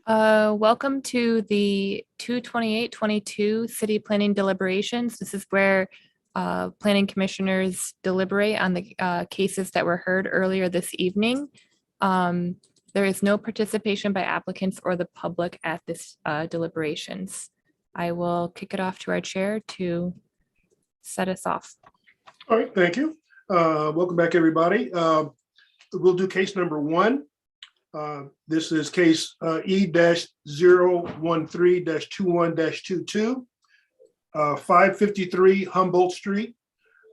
Welcome to the 2/28/22 City Planning Deliberations. This is where planning commissioners deliberate on the cases that were heard earlier this evening. There is no participation by applicants or the public at this deliberations. I will kick it off to our chair to set us off. All right, thank you. Welcome back, everybody. We'll do case number one. This is case E-013-21-22, 553 Humboldt Street,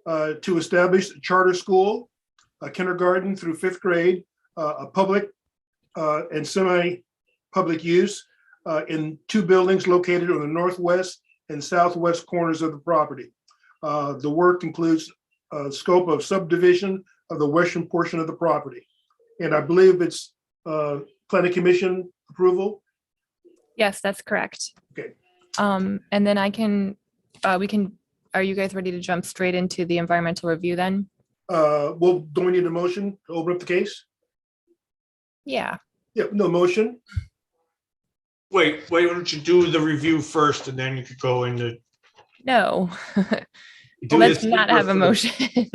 to establish a charter school, a kindergarten through fifth grade, a public and semi-public use in two buildings located on the northwest and southwest corners of the property. The work includes a scope of subdivision of the western portion of the property. And I believe it's planning commission approval. Yes, that's correct. Okay. And then are you guys ready to jump straight into the environmental review then? Well, do we need a motion to open up the case? Yeah. Yeah, no motion. Wait, why don't you do the review first and then you could go into. No. do Let's this not have a first. motion.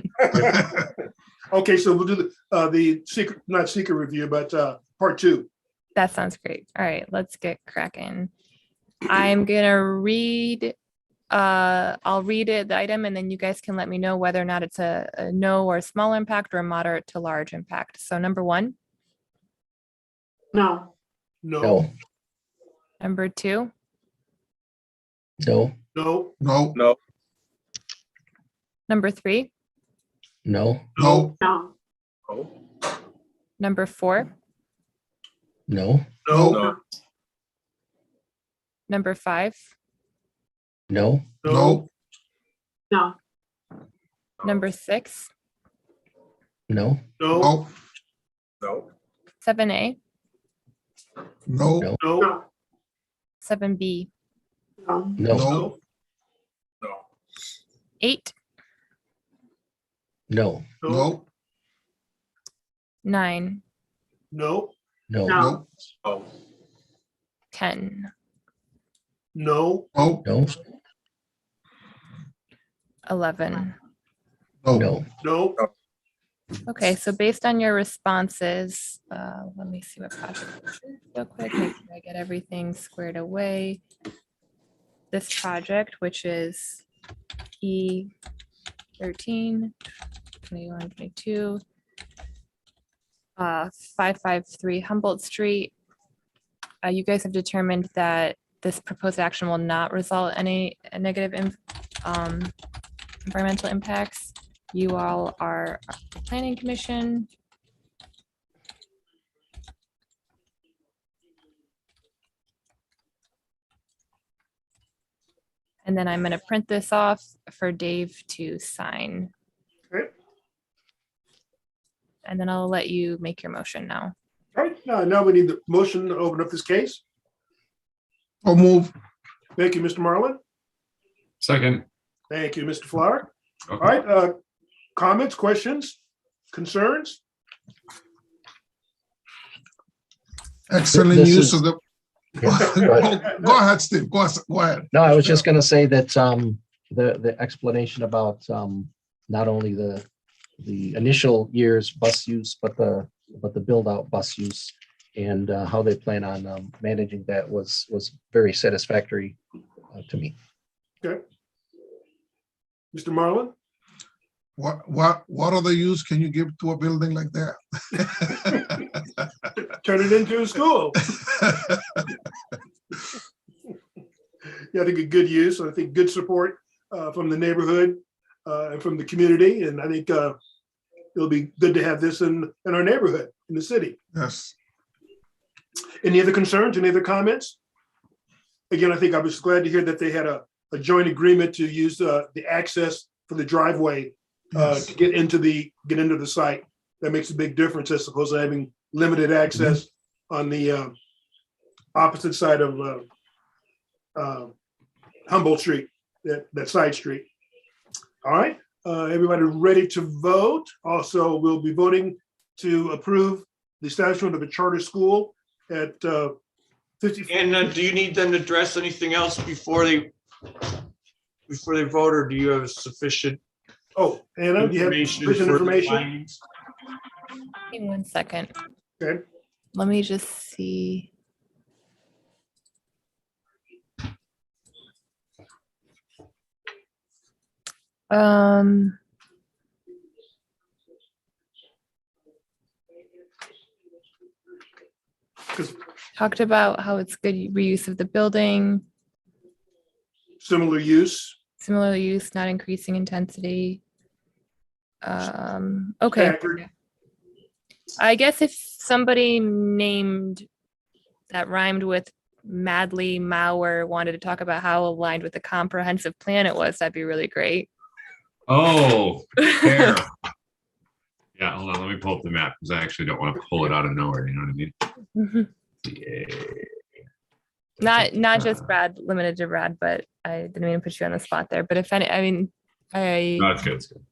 Okay, so we'll do the secret, not secret review, but part two. That sounds great. All right, let's get cracking. I'm gonna read, I'll read it, the item, and then you guys can let me know whether or not it's a no or a small impact or a moderate to large impact. So number one, No. No, number two, No, no, No, number three, no, no, No. number four, no, no, number five, no, no, No. number six, no, no, no, 7A, no, No. no, No. 7B, No. no, no, no, 8, no, no, 9, no, no, No. no, 10, no, no, no, 11. no, no, Okay, so based on your responses, let me see what project this is real quick, make sure I get everything squared away. This project, which is E13, 21, 22, 553 Humboldt Street. You guys have determined that this proposed action will not result in any negative environmental impacts. You all are the planning commission. And then I'm going to print this off for Dave to sign. Okay. And then I'll let you make your motion now. All right, now we need the motion to open up this case. I'll move. Thank you, Mr. Marlin. Second. Thank you, Mr. Flower. All right, comments, questions, concerns? Excellent This use is- of the. Yeah, Go ahead, Steve. Go ahead. No, I was just gonna say that the explanation about not only the initial year's bus use, but the build out bus use and how they plan on managing that was very satisfactory to me. Okay. Mr. Marlin? What other use can you give to a building like that? Turn it into a school. Yeah, I think a good use, I think good support from the neighborhood and from the community. And I think it'll be good to have this in our neighborhood, in the city. Yes. Any other concerns, any other comments? Again, I think I was glad to hear that they had a joint agreement to use the access for the driveway Yes. to get into the site. That makes a big difference as opposed to having limited access on the opposite side of Humboldt Street, that side street. All right, everybody ready to vote? Also, we'll be voting to approve the establishment of a charter school at 50, And do you need them to address anything else before they vote, or do you have sufficient oh, Anna, do you have information sufficient for the information? findings? Give me 1 second. Okay. Let me just see. Um, 'Cause talked about how it's good reuse of the building, similar use. similar use, not increasing intensity. Okay. Staggered. I guess if somebody named that rhymed with Madly Mauer wanted to talk about how aligned with the comprehensive plan it was, that'd be really great. Oh, fair. Yeah, hold on. Let me pull up the map because I actually don't want to pull it out of nowhere. You know what I mean? Yeah. Not just Brad, limited to Brad, but I didn't mean to put you on the spot there. But if any, I mean, No, it's good. It's good.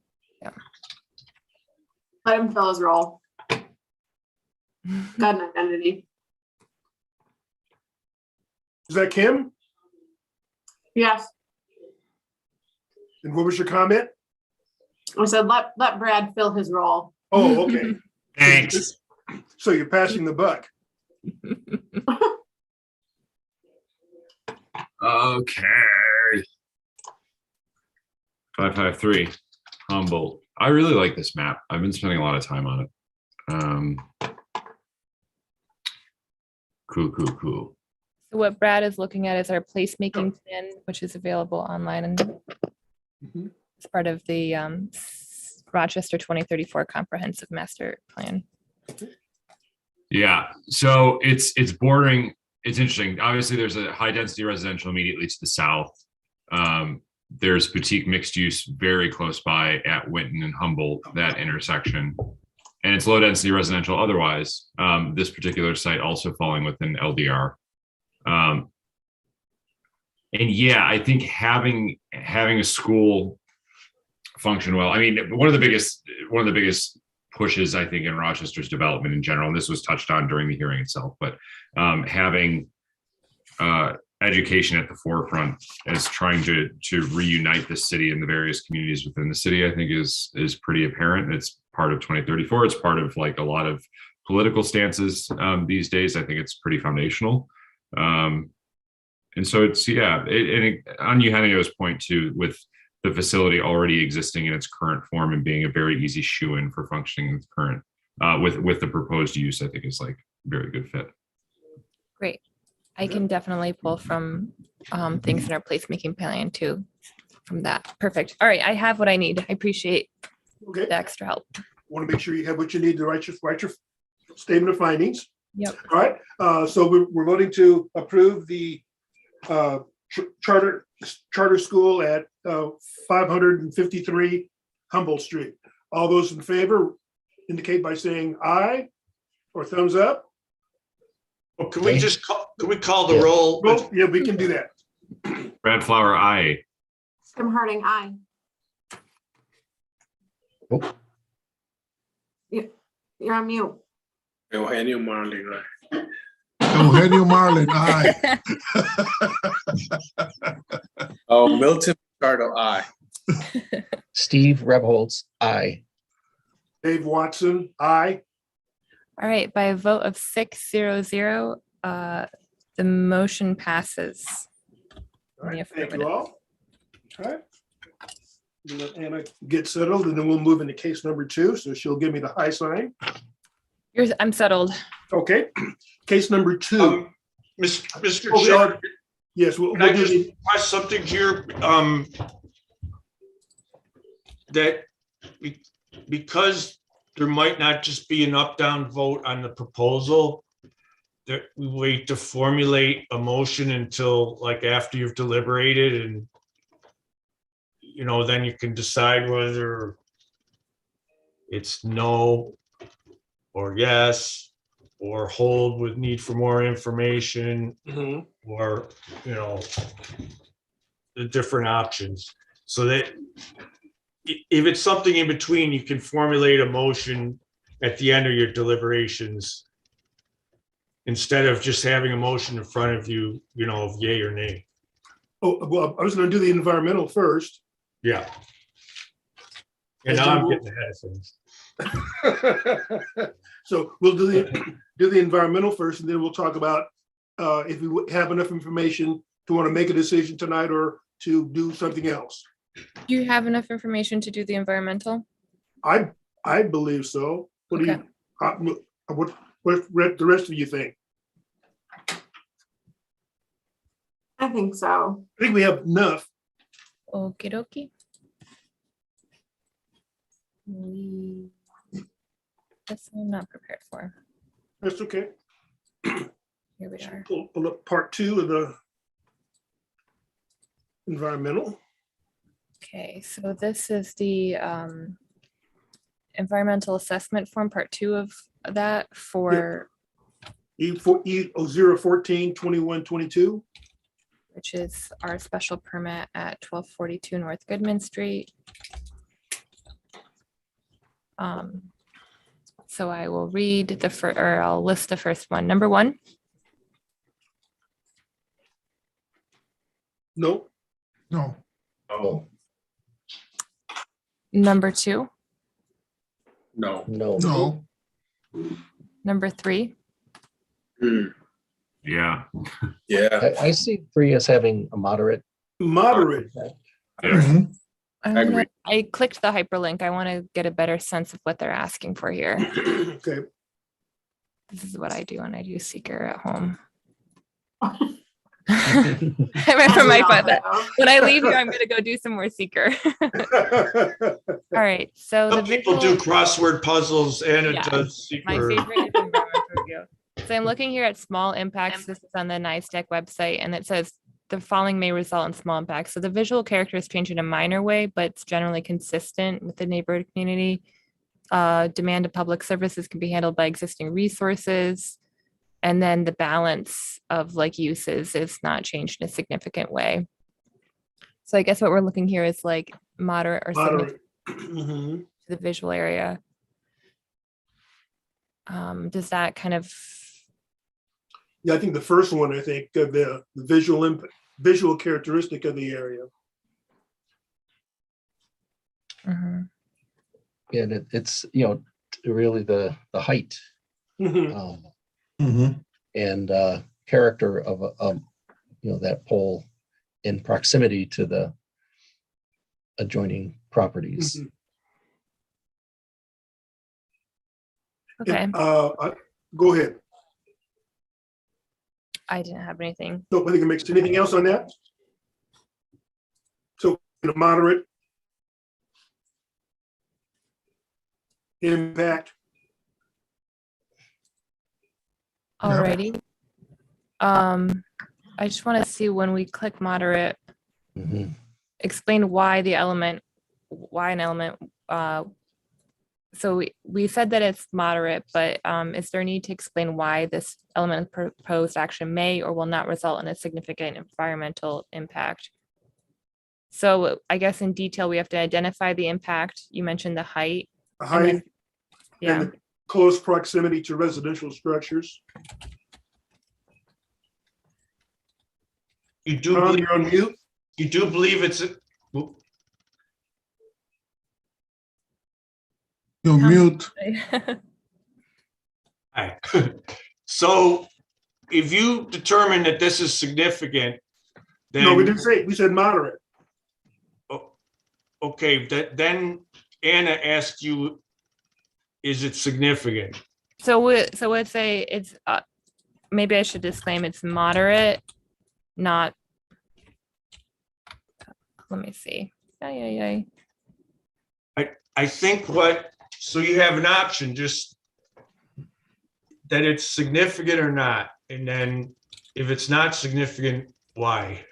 Let him fill his role. Got an identity. Is that Kim? Yes, And what was your comment? I said, let Brad fill his role. Oh, okay. Thanks. So you're passing the buck. Okay. 553 Humboldt. I really like this map. I've been spending a lot of time on it. Cool. So what Brad is looking at is our placemaking plan, which is available online and Mhm. it's part of the Rochester 2034 Comprehensive Master Plan. Yeah, so it's bordering. It's interesting. Obviously, there's a high density residential immediately to the south. There's boutique mixed use very close by at Winton and Humboldt, that intersection. And it's low density residential otherwise. This particular site also falling within LDR. And yeah, I think having a school function well. I mean, one of the biggest pushes, I think, in Rochester's development in general, and this was touched on during the hearing itself, but having education at the forefront as trying to reunite the city and the various communities within the city, I think is pretty apparent. It's part of 2034. It's part of like a lot of political stances these days. I think it's pretty foundational. And so it's, on Eugenio's point too, with the facility already existing in its current form and being a very easy shoe-in for functioning with current, with the proposed use, I think is like very good fit. Great. I can definitely pull from things in our placemaking plan too, from that. Perfect. All right, I have what I need. I appreciate Okay. the extra help. Want to make sure you have what you need to write your statement of findings. Yep. All right. So we're voting to approve the charter school at 553 Humboldt Street. All those in favor indicate by saying aye or thumbs up. Well, can we just call the Yeah. roll? Well, yeah, we can do that. Brad Flower, aye. Tim Harding, aye. Oh. You're on mute. Eugenio Marley, right? Eugenio Marlin, aye. Oh, Milton Ricardo, aye. Steve Rebholz, aye. Dave Watson, aye. All right, by a vote of 600, the motion passes. All right, Yeah, thank you all. All right. We'll let Anna get settled and then we'll move into case number 2. So she'll give me the high sign. I'm settled. Okay. Case number 2. Mr. Oh, we Chair, are- Yes, we'll can I do just the- request something here? That because there might not just be an up-down vote on the proposal, that we wait to formulate a motion until like after you've deliberated and then you can decide whether it's no or yes, or hold with need for more information, Mhm. or, the different options. So that if it's something in between, you can formulate a motion at the end of your deliberations instead of just having a motion in front of you, of yay or nay. Oh, well, I was gonna do the environmental first. Yeah. And now I'm getting ahead of things. So we'll do the environmental first, and then we'll talk about if we have enough information to want to make a decision tonight or to do something else. Do you have enough information to do the environmental? I believe so. What do Okay. you, what the rest of you think? I think so. I think we have enough. Okie dokie. This I'm not prepared for. That's okay. Here we are. Pull up part 2 of the environmental. Okay, so this is the environmental assessment form, part 2 of that for, E014 2122. which is our special permit at 1242 North Goodman Street. So I will read the first, or I'll list the first one. Number 1, No, No, Oh, number 2, No. no. no, number 3, Hmm. Yeah. Yeah. I see 3 as having a moderate. moderate. impact. Yeah. Mhm. agree. I clicked the hyperlink. I want to get a better sense of what they're asking for here. Okay, This is what I do when I do seeker at home. I remember my butt. When I leave here, I'm going to go do some more seeker. All right. So the Some people do visual, crossword puzzles and it Yeah, does my secret. favorite is environmental review. So I'm looking here at small impacts. This is on the NISTEC website, and it says the following may result in small impacts. So the visual characters change in a minor way, but it's generally consistent with the neighborhood community. Demand of public services can be handled by existing resources. And then the balance of like uses is not changed in a significant way. So I guess what we're looking here is like moderate or significant moderate. Mhm. to the visual area. Does that kind of, Yeah, I think the first one, I think, the visual characteristic of the area. mhm. And it's, really the height Mhm. Mhm. and character of, that pole in proximity to the adjoining properties. Mhm. Okay, Go ahead. I didn't have anything. So I think it makes anything else on that? So moderate impact. Alrighty. I just want to see when we click moderate, Mhm. explain why an element, so we said that it's moderate, but is there a need to explain why this element of proposed action may or will not result in a significant environmental impact? So I guess in detail, we have to identify the impact. You mentioned the height. And then- Height Yeah, and the close proximity to residential structures. You do Tom, believe, you're on mute. you do believe it's, You're mute. Hi. So if you determine that this is significant, No, we then, didn't say, we said moderate. okay, then Anna asked you, is it significant? So let's say it's, maybe I should disclaim it's moderate, not, let me see. Ay. I think so you have an option, just that it's significant or not, and then if it's not significant, why?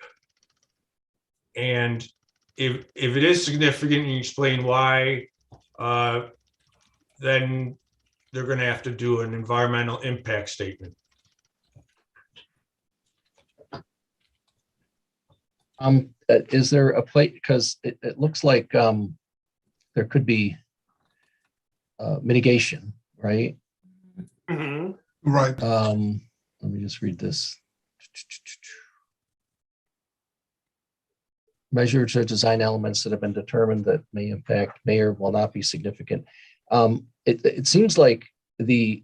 And if it is significant, you explain why, then they're gonna have to do an environmental impact statement. Is there a place, because it looks like there could be mitigation, right? Mhm. Right. let me just read this. Measure to design elements that have been determined that may impact may or will not be significant. It seems like the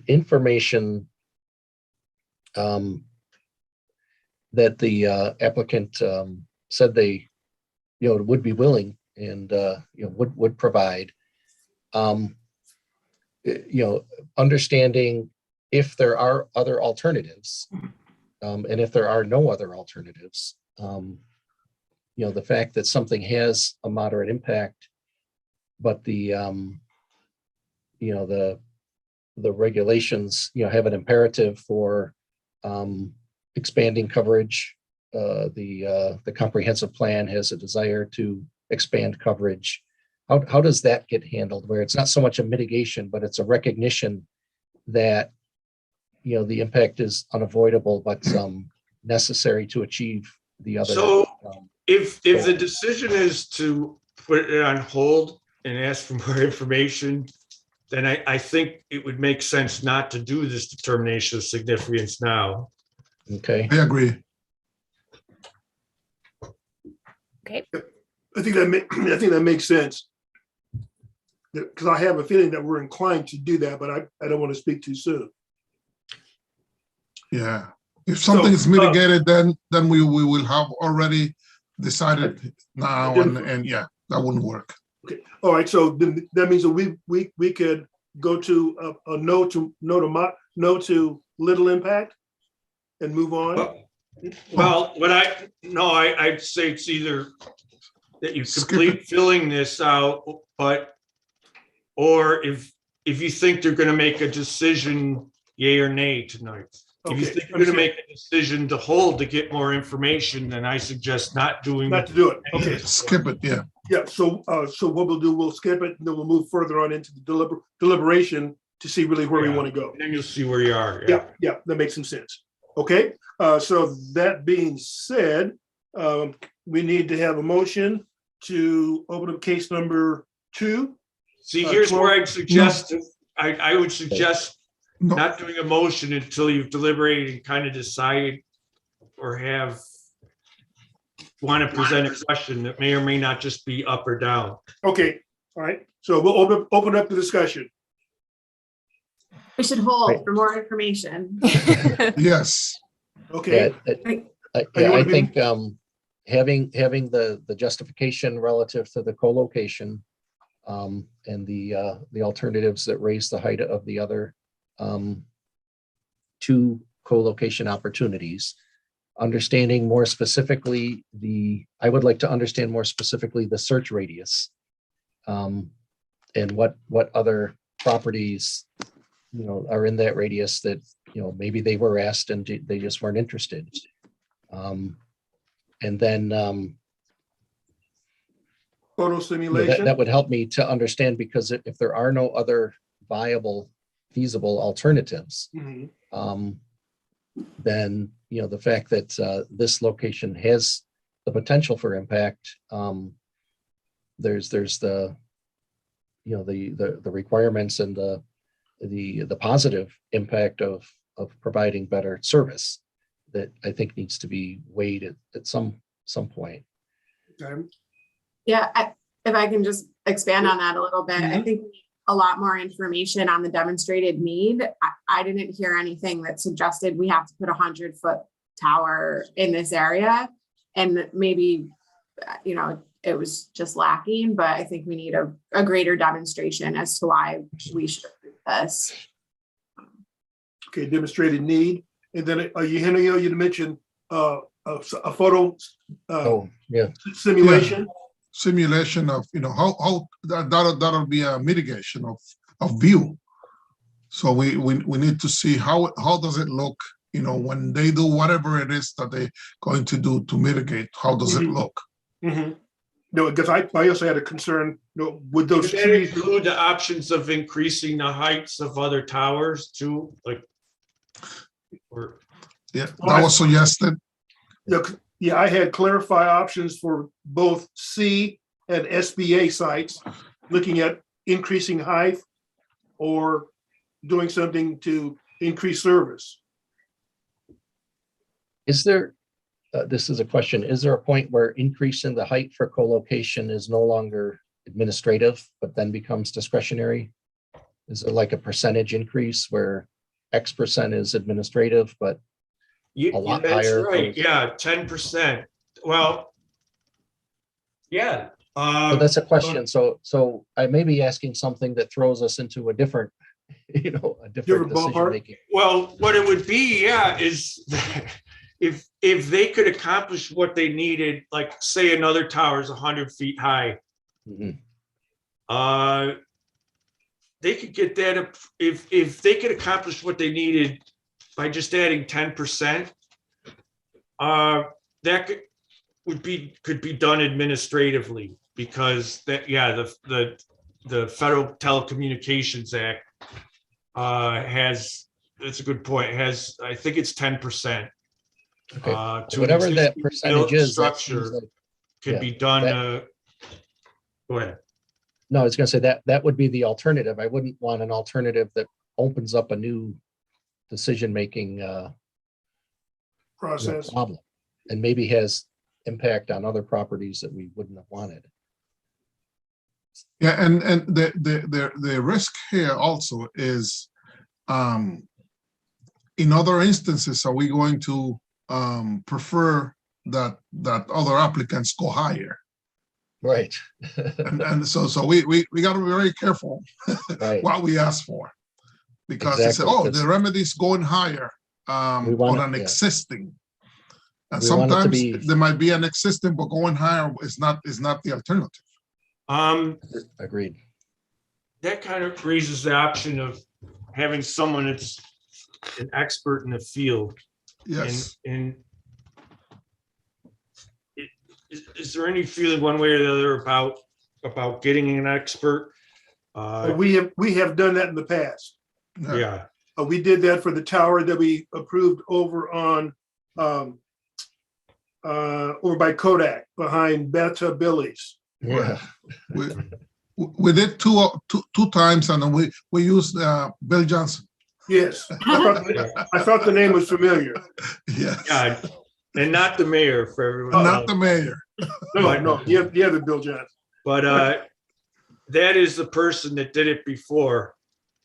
information that the applicant said they, would be willing and, would provide, understanding if there are other alternatives, and if there are no other alternatives, the fact that something has a moderate impact, but the regulations, have an imperative for expanding coverage. The comprehensive plan has a desire to expand coverage. How does that get handled, where it's not so much a mitigation, but it's a recognition that, the impact is unavoidable, but necessary to achieve the other. So if the decision is to put it on hold and ask for more information, then I think it would make sense not to do this determination of significance now. Okay. I agree. Okay, I think that makes sense. Because I have a feeling that we're inclined to do that, but I don't want to speak too soon. Yeah. If something is mitigated, then we will have already decided now, and yeah, that wouldn't work. Okay, all right, so then that means that we could go to a no to little impact and move on. Well, I'd say it's either that you complete filling this out, or if you think they're gonna make a decision, yay or nay tonight. If you Okay, think you're gonna make a decision to hold to get more information, then I suggest not to do it. Okay, Skip it, yeah. yeah, so what we'll do, we'll skip it, and then we'll move further on into the deliberation to see really where we want to go. Then you'll see where you are. Yeah, that makes some sense. Okay, so that being said, we need to have a motion to open up case number 2. See, here's where I'd suggest, No. I would suggest No, not doing a motion until you've deliberated and kind of decide or want to present a question that may or may not just be up or down. Okay, all right, so we'll open up the discussion. We should hold for more information. yes. Okay, I think having the justification relative to the co-location, and the alternatives that raise the height of the other 2 co-location opportunities, understanding more specifically I would like to understand more specifically the search radius, and what other properties, are in that radius that, maybe they were asked and they just weren't interested. And then photo simulation. that would help me to understand, because if there are no other viable, feasible alternatives, Mhm. then, the fact that this location has the potential for impact, there's the, the requirements and the positive impact of providing better service that I think needs to be weighed at some point. Okay. Yeah, if I can just expand on that a little bit, I think we need a lot more information on the demonstrated need. I didn't hear anything that suggested we have to put 100-foot tower in this area. And maybe, it was just lacking, but I think we need a greater demonstration as to why we should do this. Okay, demonstrated need. And then you mentioned a photo simulation. Simulation of, how that'll be a mitigation of view. So we need to see how does it look, when they do whatever it is that they're going to do to mitigate, how does it look? Mm-hmm. No, because I also had a concern, with those Does that trees. include the options of increasing the heights of other towers too? Yeah, that was suggested. Yeah, I had clarify options for both C and SBA sites, looking at increasing height or doing something to increased service. Is there, this is a question, is there a point where increasing the height for co-location is no longer administrative, but then becomes discretionary? Is it like a percentage increase where X percent is administrative, but a lot That's higher? right. Yeah, 10%. Well, yeah. So that's a question. So I may be asking something that throws us into a different, a different Different ballpark? decision making. Well, what it would be, yeah, is if they could accomplish what they needed, like say another tower is 100 feet high, Mhm. they could get that up if they could accomplish what they needed by just adding 10%. That could be done administratively, because that, yeah, the Federal Telecommunications Act has, that's a good point, has, I think it's 10%. Okay. To Whatever an that existing percentage built is, that seems structure like, could yeah, be done. Go ahead. no, I was gonna say that would be the alternative. I wouldn't want an alternative that opens up a new decision-making Process. problem and maybe has impact on other properties that we wouldn't have wanted. Yeah, and the risk here also is, in other instances, are we going to prefer that other applicants go higher? Right. And so we got to be very careful Right. what we ask for, because they say, Exactly, oh, 'cause the remedy's going higher we want on an it, yeah. existing. And We want it to sometimes be- there might be an existing, but going higher is not the alternative. Agreed. That kind of raises the option of having someone that's an expert in the field. Yes. And is there any feeling one way or the other about getting an expert? We have done that in the past. Yeah. We did that for the tower that we approved over on over by Kodak behind Bathtub Billy's. Yeah. We did two times, and then we used Bill Johnson. Yes, I thought the name was familiar. Yes. Yeah. And not the mayor, for everyone. Not the mayor. No, the other Bill Johnson. But that is the person that did it before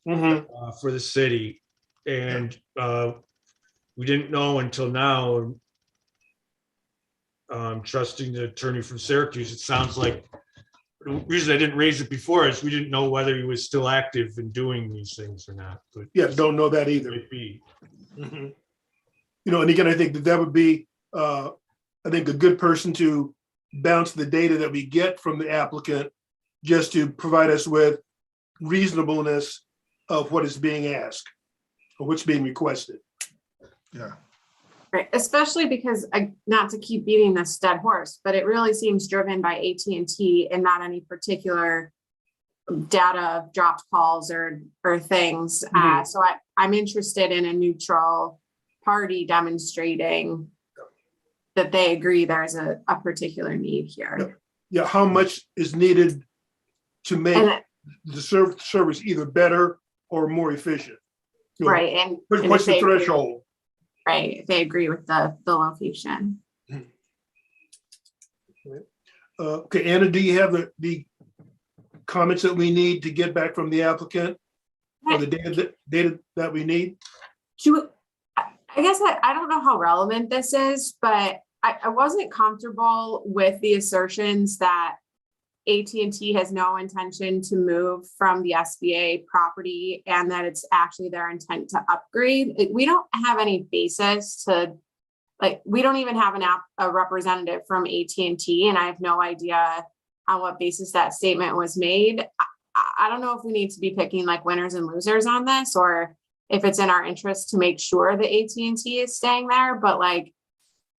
for the city. And we didn't know until now, trusting the attorney from Syracuse, it sounds like the reason I didn't raise it before is we didn't know whether he was still active in doing these things or not. But Yeah, don't know that either. might be. And again, I think that would be, I think, a good person to bounce the data that we get from the applicant, just to provide us with reasonableness of what is being asked or what's being requested. Yeah. Right, especially because, not to keep beating this dead horse, but it really seems driven by AT&T and not any particular data dropped calls or things. So I'm interested in a neutral party demonstrating that they agree there's a particular need here. Yeah, how much is needed to make And the service either better or more efficient? right, and What's if the they agree- threshold? Right, if they agree with the location. Okay, Anna, do you have the comments that we need to get back from the applicant? Or the data that we need? I guess I don't know how relevant this is, but I wasn't comfortable with the assertions that AT&T has no intention to move from the SBA property and that it's actually their intent to upgrade. We don't have any basis to, we don't even have a representative from AT&T, and I have no idea on what basis that statement was made. I don't know if we need to be picking winners and losers on this, or if it's in our interest to make sure that AT&T is staying there, but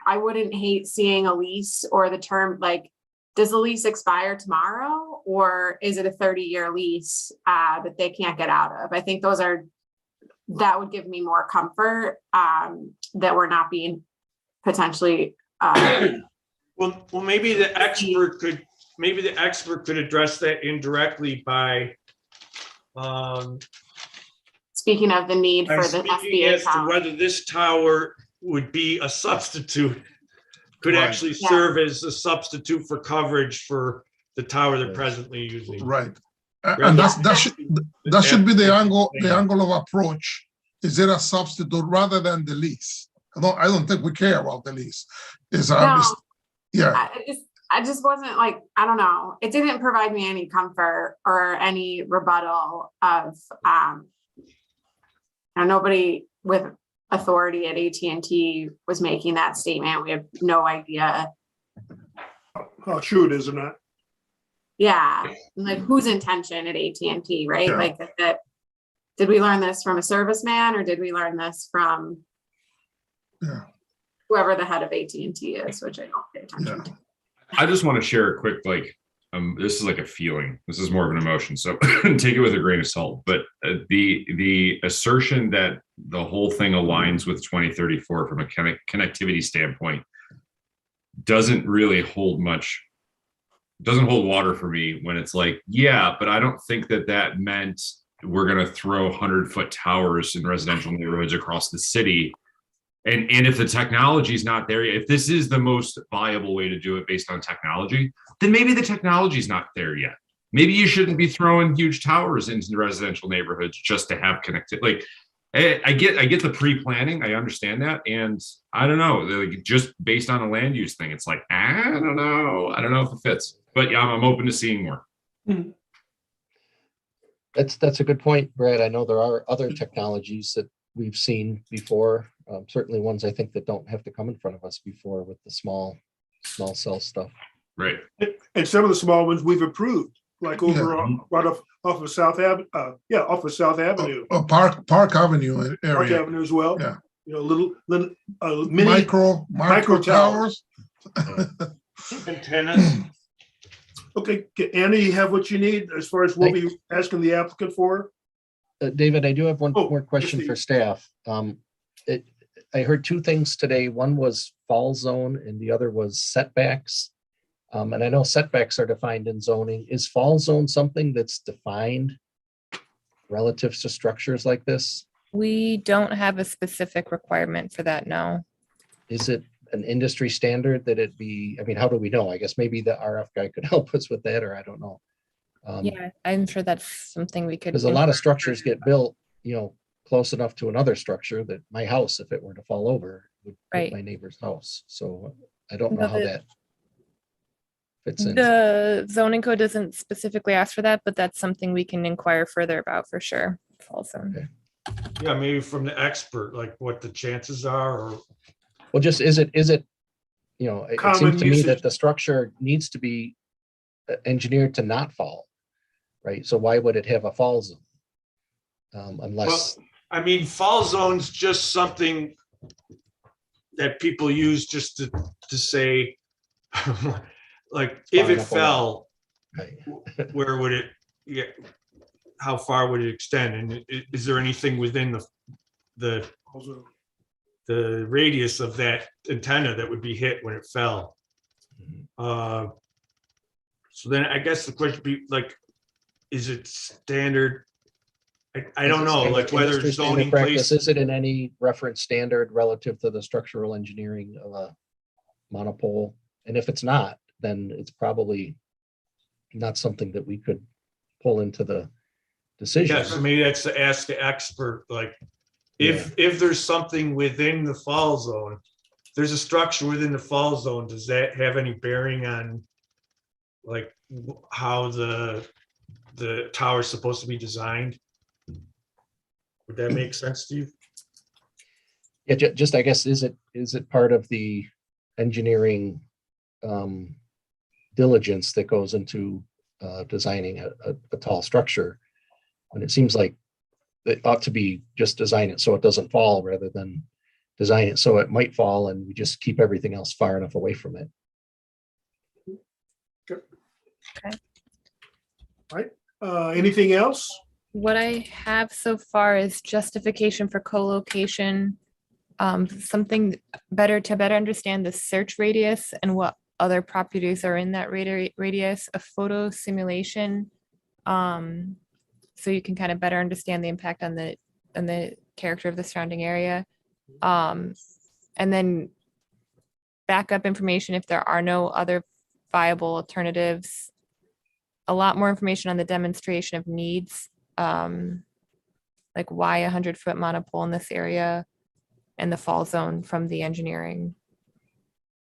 I wouldn't hate seeing a lease or the term, does the lease expire tomorrow, or is it a 30-year lease that they can't get out of? I think that would give me more comfort that we're not being potentially. Well, maybe the expert could address that indirectly by speaking of the need I'm for the speaking SBA as to tower. whether this tower would be a substitute, could Right. actually Yeah. serve as a substitute for coverage for the tower they're Right. presently using. Right. Rather And than that should be the applicant angle of approach. Is it a substitute rather than the lease? I don't think we care about the lease. Is No. yeah, I just wasn't like, I don't know. It didn't provide me any comfort or any rebuttal of, and nobody with authority at AT&T was making that statement. We have no idea. How true it is or not. Yeah, like whose intention at AT&T, right? Yeah. Like that. Did we learn this from a serviceman or did we learn this from Yeah. whoever the head of AT&T is, which I don't pay attention Yeah. to. I just want to share a quick, this is like a feeling. This is more of an emotion. So take it with a grain of salt. But the assertion that the whole thing aligns with 2034 from a connectivity standpoint doesn't really hold water for me when it's like, yeah, but I don't think that meant we're going to throw 100-foot towers in residential neighborhoods across the city. And if the technology is not there, if this is the most viable way to do it based on technology, then maybe the technology is not there yet. Maybe you shouldn't be throwing huge towers into residential neighborhoods just to have connectivity. Like, I get the pre-planning, I understand that, and I don't know, like, just based on a land use thing, it's like I don't know if it fits. But yeah, I'm open to seeing more. That's a good point, Brad. I know there are other technologies that we've seen before. Certainly ones I think that don't have to come in front of us before with the small cell stuff. Right. And some of the small ones we've approved, like over right off of South Avenue, off of South Avenue, Park Avenue Park area. Avenue as well. Yeah. You know, little mini Micro towers. Antennas. Okay, Annie, you have what you need as far as we'll be asking the applicant for? David, I do have one Oh, more question yes, for staff. I heard two things today. One was fall zone and the other was setbacks. And I know setbacks are defined in zoning. Is fall zone something that's defined relative to structures like this? We don't have a specific requirement for that, no. Is it an industry standard that it be, I mean, how do we know? I guess maybe the RF guy could help us with that, or I don't know. Yeah, I'm sure that's something we could. Because a lot of structures get built, close enough to another structure that my house, if it were to fall over, would hit Right. my neighbor's house. So I don't know No, how that fits in. The zoning code doesn't specifically ask for that, but that's something we can inquire further about for sure. Fall zone. Okay. Yeah, maybe from the expert, like what the chances are, or Well, just is it, it Common seems to me usage. that the structure needs to be engineered to not fall, right? So why would it have a fall zone? Unless, I mean, fall zone's just something that people use just to say, like, if Far it enough away. fell, right, where would it, how far would it extend? And is there anything within the radius of that antenna that would be hit when it fell? So then I guess the question would be like, is it standard? I don't know, like whether industry standard zoning practice, place. is it in any reference standard relative to the structural engineering of a monopole? And if it's not, then it's probably not something that we could pull into the decision. Yeah, so maybe that's to ask the expert, like, if there's something within the fall zone, there's a structure within the fall zone, does that have any bearing on like how the tower is supposed to be designed? Would that make sense to you? Yeah, just I guess, is it part of the engineering diligence that goes into designing a tall structure? And it seems like it ought to be just design it so it doesn't fall rather than design it so it might fall and we just keep everything else far enough away from it. Anything else? What I have so far is justification for co-location. Something better to better understand the search radius and what other properties are in that radius, a photo simulation. So you can kind of better understand the impact on the and the character of the surrounding area. And then backup information if there are no other viable alternatives. A lot more information on the demonstration of needs, like why a 100-foot monopole in this area and the fall zone from the engineering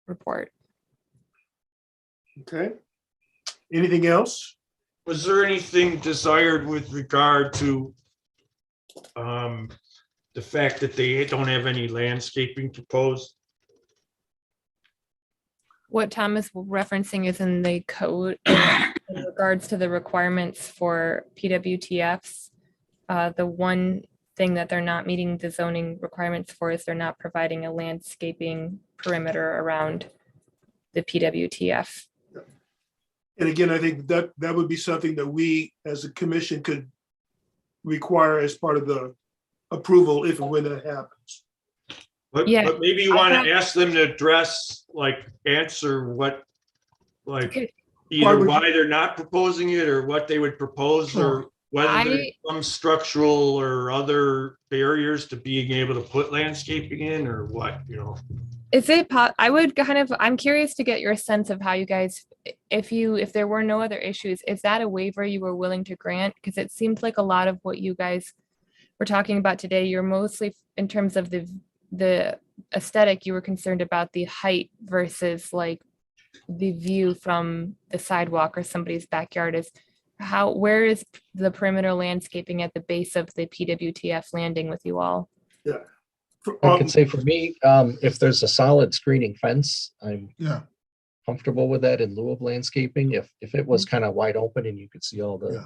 report. Okay. Anything else? Was there anything desired with regard to the fact that they don't have any landscaping proposed? What Tom is referencing is in the code in regards to the requirements for PWTFs. The one thing that they're not meeting the zoning requirements for is they're not providing a landscaping perimeter around the PWTF. And again, I think that would be something that we as a commission could require as part of the approval if and when that happens. But maybe you want to ask them to address, like, answer what, like, Okay. either why they're not proposing it or what they would propose, or whether there's some structural or other barriers to being able to put landscaping in, or what, you know? Is it, I'm curious to get your sense of how you guys, if there were no other issues, is that a waiver you were willing to grant? Because it seems like a lot of what you guys were talking about today, you're mostly in terms of the aesthetic, you were concerned about the height versus like the view from the sidewalk or somebody's backyard. Where is the perimeter landscaping at the base of the PWTF landing with you all? Yeah. I could say for me, if there's a solid screening fence, I'm Yeah, comfortable with that in lieu of landscaping. If it was kind of wide open and you could see all the yeah,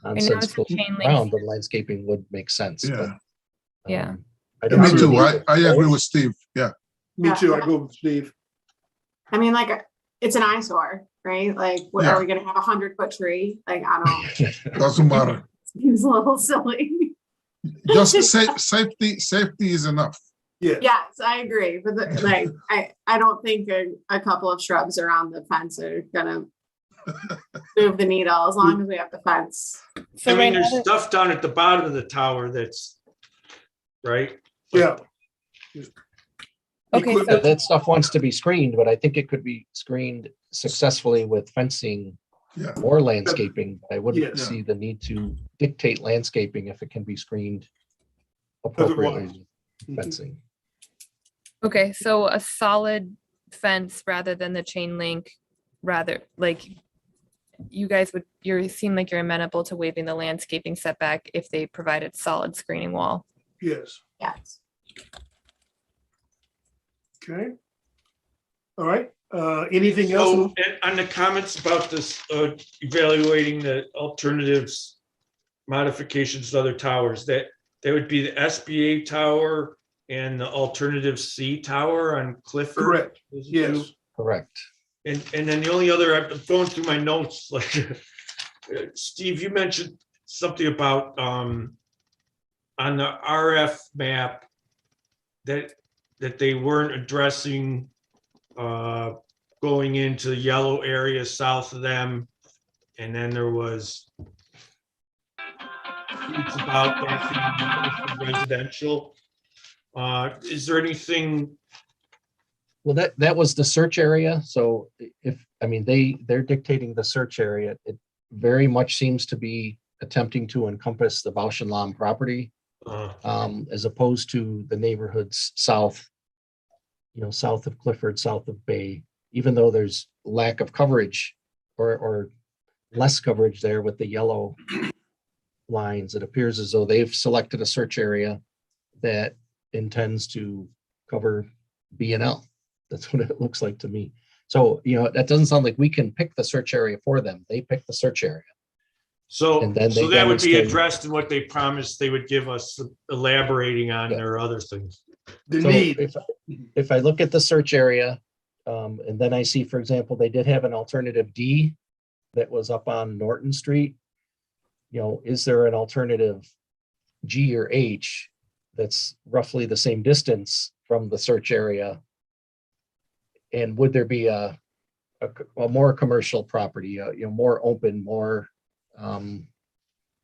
nonsense it's a chain link around, the landscaping would make sense. yeah. But, Yeah. I don't Me see too. the need I to agree force. with Steve. Yeah, Me Yeah. too. I go with Steve. I mean, like, it's an eyesore, right? Like, what, Yeah. are we gonna have a 100-foot tree? Like, I don't, doesn't matter. seems a little silly. Just safety is enough. Yeah. Yes, I agree, but like, I don't think a couple of shrubs around the fence are gonna move the needle as long as we have the fence. So I mean, right there's now, stuff down at the bottom of the tower that's, right? Yeah. okay, Equipment- so That stuff wants to be screened, but I think it could be screened successfully with fencing Yeah, or landscaping. I wouldn't Yes. see the need to dictate landscaping if it can be screened appropriately with fencing. okay, so a solid fence rather than the chain link, rather like you guys seem like you're amenable to waiving the landscaping setback if they provided solid screening wall. Yes. Yes. Okay. All right. Anything else? So, and on the comments about this, evaluating the alternatives, modifications to other towers, that would be the SBA tower and the alternative C tower on Clifford. Correct. Those are Yes. two. Correct. And then the only other, I'm going through my notes, like, Steve, you mentioned something about, on the RF map that they weren't addressing, going into the yellow area south of them. And then there was it's about that being residential. Is there anything? Well, that was the search area. So they're dictating the search area. It very much seems to be attempting to encompass the Bausch and Lomb property, as opposed to the neighborhoods south, south of Clifford, south of Bay, even though there's lack of coverage or less coverage there with the yellow lines. It appears as though they've selected a search area that intends to cover B and L. That's what it looks like to me. So, that doesn't sound like we can pick the search area for them. They pick the search area. So And then they that would be demonstrate- addressed in what they promised they would give us, elaborating on Yeah. their other things. The So need. if I look at the search area, and then I see, for example, they did have an alternative D that was up on Norton Street. Is there an alternative G or H that's roughly the same distance from the search area? And would there be a more commercial property, more open, more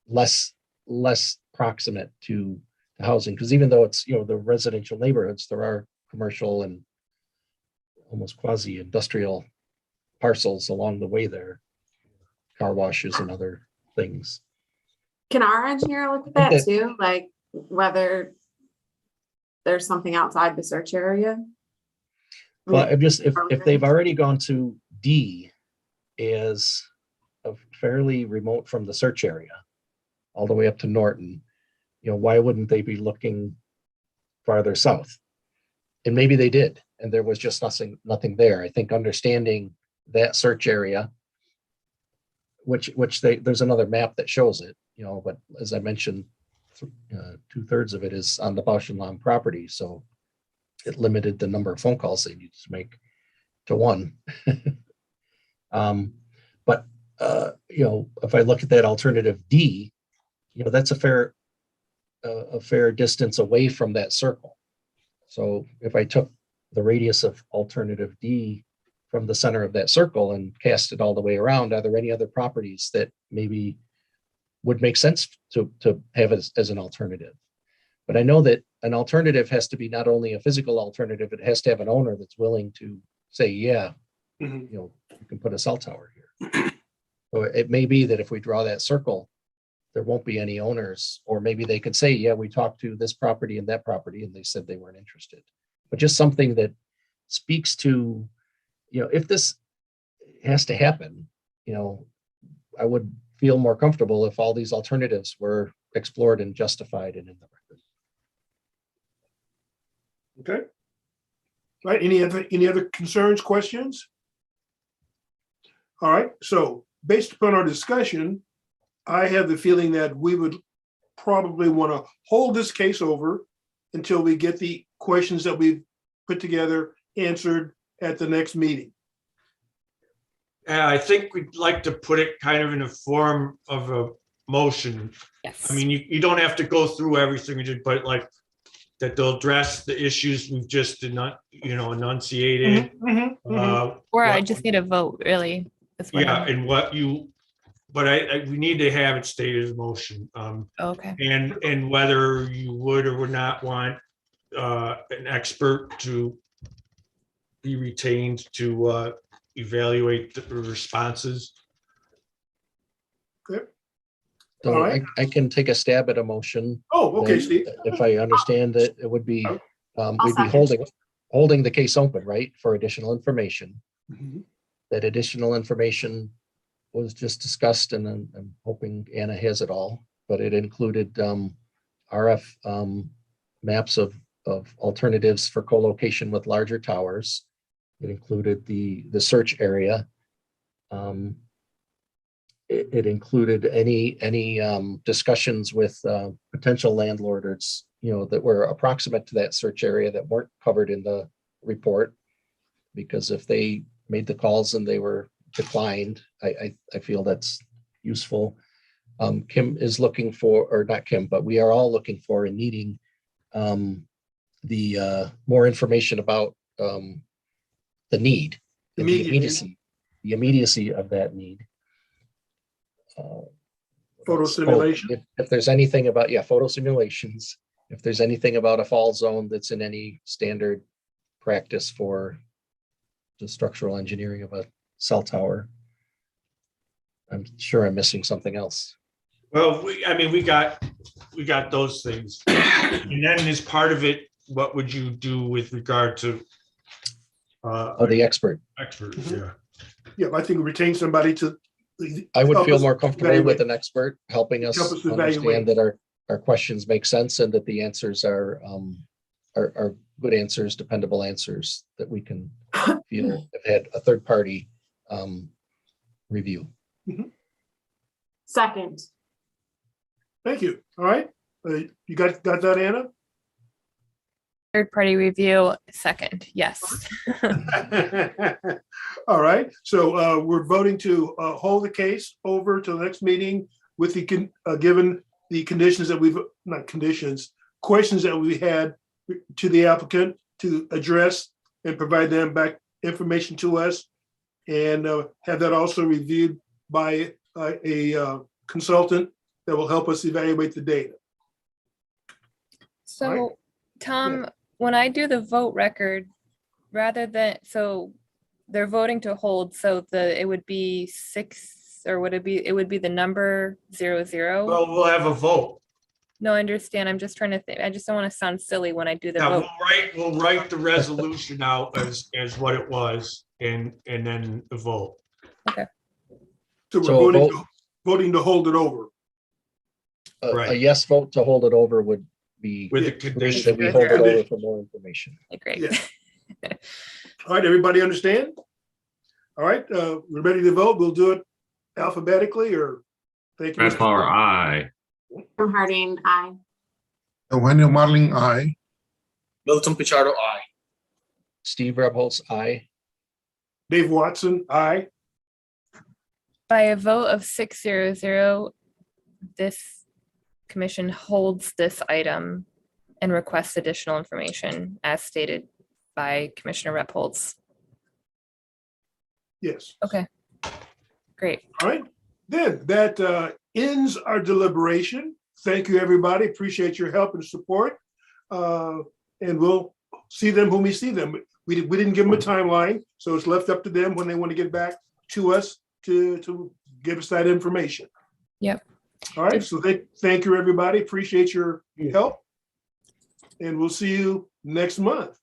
less proximate to housing, because even though it's, the residential neighborhoods, there are commercial and almost quasi-industrial parcels along the way there, car washes and other things. Can our engineer look at I that think too? Like whether there's something outside the search area? I Well, mean, I'm just, if are they've we- already gone to D as a fairly remote from the search area, all the way up to Norton, why wouldn't they be looking farther south? And maybe they did, and there was just nothing there. I think understanding that search area, which there's another map that shows it, but as I mentioned, 2/3 of it is on the Bausch and Lomb property, so it limited the number of phone calls they needed to make to one. But if I look at that alternative D, that's a fair distance away from that circle. So if I took the radius of alternative D from the center of that circle and cast it all the way around, are there any other properties that maybe would make sense to have as an alternative? But I know that an alternative has to be not only a physical alternative, it has to have an owner that's willing to say, yeah, Mhm. you can put a cell tower here. So it may be that if we draw that circle, there won't be any owners, or maybe they could say, yeah, we talked to this property and that property, and they said they weren't interested. But just something that speaks to, if this has to happen, I would feel more comfortable if all these alternatives were explored and justified and in the record. Okay. Right, any other concerns, questions? All right, so based upon our discussion, I have the feeling that we would probably want to hold this case over until we get the questions that we've put together answered at the next meeting. I think we'd like to put it kind of in a form of a motion. Yes. I mean, you don't have to go through everything we did, but like that they'll address the issues we've just enunciated. Or I what- just need a vote, really. is what Yeah, I'm- and but we need to have it stated as a motion. Okay. And whether you would or would not want an expert to be retained to evaluate the responses. So All right. I can take a stab at a motion. Oh, okay, that, Steve. If I understand that it would be, we'd be second. holding the case open, right, for additional information. Mhm. That additional information was just discussed, and I'm hoping Anna has it all, but it included RF maps of alternatives for co-location with larger towers. It included the search area. It included any discussions with potential landlords, that were approximate to that search area that weren't covered in the report. Because if they made the calls and they were declined, I feel that's useful. Kim is looking for, or not Kim, but we are all looking for and needing the more information about the need, and the immediacy of that need. Photo simulation. If there's anything about, photo simulations, if there's anything about a fall zone that's in any standard practice for the structural engineering of a cell tower. I'm sure I'm missing something else. Well, we got those things. And then as part of it, what would you do with regard to The expert. Yeah. Yeah, I think retain somebody to. I would help feel us more comfortable evaluate. with an expert helping us Help us evaluate. understand that our questions make sense and that the answers are good answers, dependable answers that we can feel have had a third party review. Second. Thank you. All right. You got that, Anna? Third party review, second. Yes. All right. So we're voting to hold the case over to the next meeting with the given the conditions that questions that we had to the applicant to address and provide them back information to us, and have that also reviewed by a consultant that will help us evaluate the data. So, Tom, when I do the vote record, rather than, so they're voting to hold, so it would be 6, or would it would be the number 00? Well, we'll have a vote. No, I understand. I'm just trying to think. I just don't want to sound silly when I do the Yeah, vote. we'll write the resolution out as what it was and then the vote. So we're So a voting to hold it over. A Right. yes vote to hold it over would be With the that condition. we hold it over for more information. Okay, great. Yeah. All right, everybody understand? All right, we're ready to vote. We'll do it alphabetically or thank you. Matt Mr. Flower, Flower. aye. Jim Harding, aye. Eugenio Marlin, aye. Milton Pichardo, aye. Steve Rebholz, aye. Dave Watson, aye. By a vote of 600, this commission holds this item and requests additional information as stated by Commissioner Repholz. Yes. Okay, great. All right, then that ends our deliberation. Thank you, everybody. Appreciate your help and support. And we'll see them when we see them. We didn't give them a timeline, so it's left up to them when they want to get back to us to give us that information. Yep. All right, so thank you, everybody. Appreciate your help. And we'll see you next month.